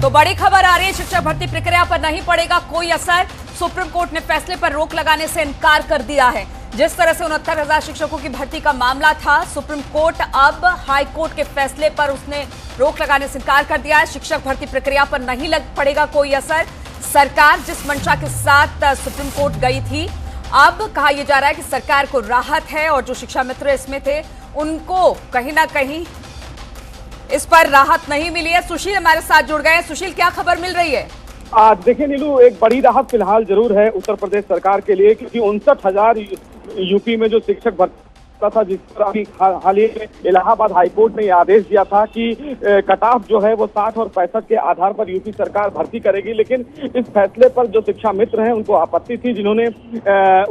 तो बड़ी खबर आ रही है, शिक्षक भर्ती प्रक्रिया पर नहीं पड़ेगा कोई असर। सुप्रीम कोर्ट ने फैसले पर रोक लगाने से इनकार कर दिया है। जिस तरह से 69,000 शिक्षकों की भर्ती का मामला था, सुप्रीम कोर्ट अब हाई कोर्ट के फैसले पर उसने रोक लगाने से इनकार कर दिया है। शिक्षक भर्ती प्रक्रिया पर नहीं पड़ेगा कोई असर। सरकार जिस मंशा के साथ सुप्रीम कोर्ट गई थी, अब कहा यह जा रहा है कि सरकार को राहत है और जो शिक्षा मित्र इसमें थे उनको कहीं ना कहीं इस पर राहत नहीं मिली है। सुशील हमारे साथ जुड़ गए हैं। सुशील, क्या खबर मिल रही है? देखिए नीलू, एक बड़ी राहत फिलहाल जरूर है उत्तर प्रदेश सरकार के लिए, क्योंकि 59,000 यूपी में जो शिक्षक भर्ती था, जिस पर अभी हाल ही में इलाहाबाद हाईकोर्ट ने यह आदेश दिया था कि कट ऑफ जो है वो 60 और 65 के आधार पर यूपी सरकार भर्ती करेगी। लेकिन इस फैसले पर जो शिक्षा मित्र हैं उनको आपत्ति थी, जिन्होंने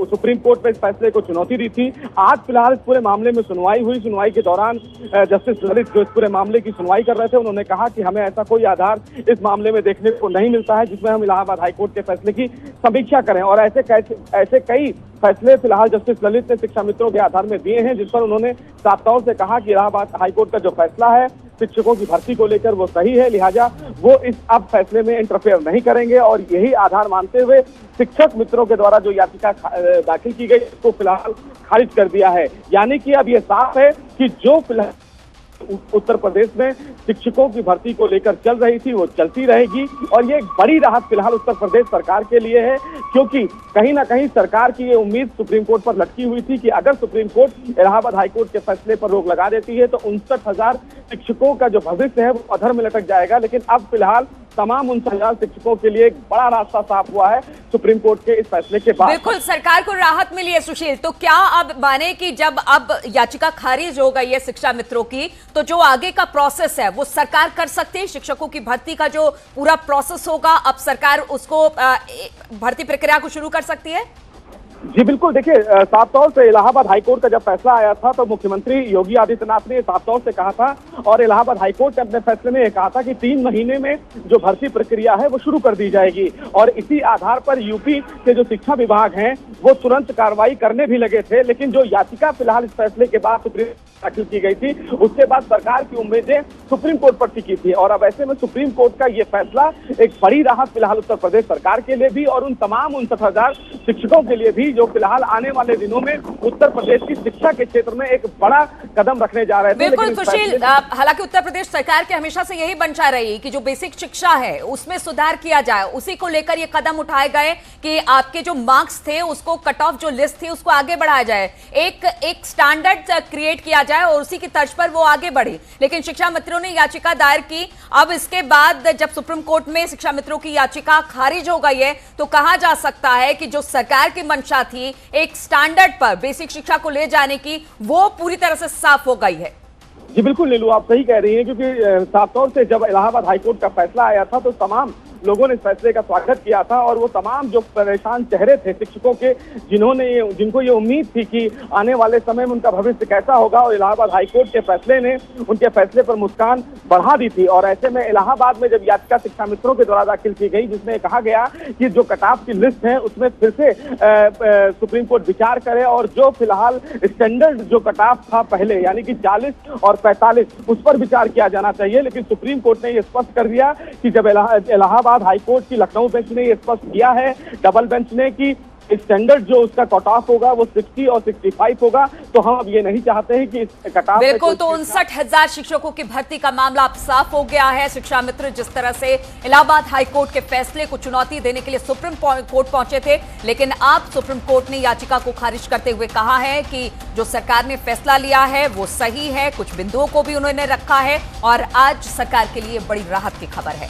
सुप्रीम कोर्ट में इस फैसले को चुनौती दी थी। आज फिलहाल इस पूरे मामले में सुनवाई हुई। सुनवाई के दौरान जस्टिस ललित जो इस पूरे मामले की सुनवाई कर रहे थे, उन्होंने कहा कि हमें ऐसा कोई आधार इस मामले में देखने को नहीं मिलता है जिसमें हम इलाहाबाद हाईकोर्ट के फैसले की समीक्षा करें। और ऐसे कई फैसले फिलहाल जस्टिस ललित ने शिक्षा मित्रों के आधार में दिए हैं, जिस पर उन्होंने साफ तौर से कहा कि इलाहाबाद हाईकोर्ट का जो फैसला है शिक्षकों की भर्ती को लेकर वो सही है, लिहाजा वो इस अब फैसले में इंटरफेयर नहीं करेंगे। और यही आधार मानते हुए शिक्षक मित्रों के द्वारा जो याचिका दाखिल की गई उसको फिलहाल खारिज कर दिया है। यानी कि अब ये साफ है कि जो फिलहाल उत्तर प्रदेश में शिक्षकों की भर्ती को लेकर चल रही थी वो चलती रहेगी। और ये एक बड़ी राहत फिलहाल उत्तर प्रदेश सरकार के लिए है, क्योंकि कहीं ना कहीं सरकार की ये उम्मीद सुप्रीम कोर्ट पर लटकी हुई थी कि अगर सुप्रीम कोर्ट इलाहाबाद हाईकोर्ट के फैसले पर रोक लगा देती है तो 59,000 शिक्षकों का जो भविष्य है वो अधर में लटक जाएगा। लेकिन अब फिलहाल तमाम 59,000 शिक्षकों के लिए एक बड़ा रास्ता साफ हुआ है सुप्रीम कोर्ट के इस फैसले के बाद। बिल्कुल, सरकार को राहत मिली है। सुशील, तो क्या अब माने कि जब अब याचिका खारिज हो गई है शिक्षा मित्रों की, तो जो आगे का प्रोसेस है वो सरकार कर सकती है? शिक्षकों की भर्ती का जो पूरा प्रोसेस होगा, अब सरकार उसको भर्ती प्रक्रिया को शुरू कर सकती है? जी बिल्कुल, देखिए साफ तौर से इलाहाबाद हाईकोर्ट का जब फैसला आया था तो मुख्यमंत्री योगी आदित्यनाथ ने साफ तौर से कहा था, और इलाहाबाद हाईकोर्ट ने अपने फैसले में कहा था कि 3 महीने में जो भर्ती प्रक्रिया है वो शुरू कर दी जाएगी। और इसी आधार पर यूपी के जो शिक्षा विभाग हैं वो तुरंत कार्रवाई करने भी लगे थे। लेकिन जो याचिका फिलहाल इस फैसले के बाद सुप्रीम दाखिल की गई थी, उसके बाद सरकार की उम्मीदें सुप्रीम कोर्ट पर टिकी थी। और अब ऐसे में सुप्रीम कोर्ट का ये फैसला एक बड़ी राहत फिलहाल उत्तर प्रदेश सरकार के लिए भी और उन तमाम 59,000 शिक्षकों के लिए भी जो फिलहाल आने वाले दिनों में उत्तर प्रदेश की शिक्षा के क्षेत्र में एक बड़ा कदम रखने जा रहे थे। बिल्कुल सुशील, हालांकि उत्तर प्रदेश सरकार की हमेशा से यही मंशा रही कि जो बेसिक शिक्षा है उसमें सुधार किया जाए। उसी को लेकर ये कदम उठाए गए कि आपके जो मार्क्स थे उसको कट ऑफ जो लिस्ट थी उसको आगे बढ़ाया जाए, एक स्टैंडर्ड क्रिएट किया जाए और उसी की तर्ज पर वो आगे बढ़ी। लेकिन शिक्षा मित्रों ने याचिका दायर की। अब इसके बाद जब सुप्रीम कोर्ट में शिक्षा मित्रों की याचिका खारिज हो गई है तो कहा जा सकता है कि जो सरकार की मंशा थी एक स्टैंडर्ड पर बेसिक शिक्षा को ले जाने की, वो पूरी तरह से साफ हो गई है। जी बिल्कुल नीलू, आप सही कह रही हैं, क्योंकि साफ तौर से जब इलाहाबाद हाईकोर्ट का फैसला आया था तो तमाम लोगों ने इस फैसले का स्वागत किया था। और वो तमाम जो परेशान चेहरे थे शिक्षकों के, जिनको ये उम्मीद थी कि आने वाले समय में उनका भविष्य कैसा होगा, और इलाहाबाद हाईकोर्ट के फैसले ने उनके फैसले पर मुस्कान बढ़ा दी थी। और ऐसे में इलाहाबाद में जब याचिका शिक्षा मित्रों के द्वारा दाखिल की गई, जिसमें कहा गया कि जो कट ऑफ की लिस्ट है उसमें फिर से सुप्रीम कोर्ट विचार करे और जो फिलहाल स्टैंडर्ड जो कट ऑफ था पहले, यानी कि 40 और 45, उस पर विचार किया जाना चाहिए। लेकिन सुप्रीम कोर्ट ने यह स्पष्ट कर दिया कि जब इलाहाबाद हाईकोर्ट की लखनऊ बेंच ने यह स्पष्ट किया है, डबल बेंच ने, कि स्टैंडर्ड जो उसका कट ऑफ होगा वो 60 और 65 होगा, तो हम अब ये नहीं चाहते हैं कि इस कट ऑफ। बिल्कुल, तो 59,000 शिक्षकों की भर्ती का मामला अब साफ हो गया है। शिक्षा मित्र जिस तरह से इलाहाबाद हाईकोर्ट के फैसले को चुनौती देने के लिए सुप्रीम कोर्ट पहुंचे थे, लेकिन अब सुप्रीम कोर्ट ने याचिका को खारिज करते हुए कहा है कि जो सरकार ने फैसला लिया है वो सही है। कुछ बिंदुओं को भी उन्होंने रखा है और आज सरकार के लिए बड़ी राहत की खबर है।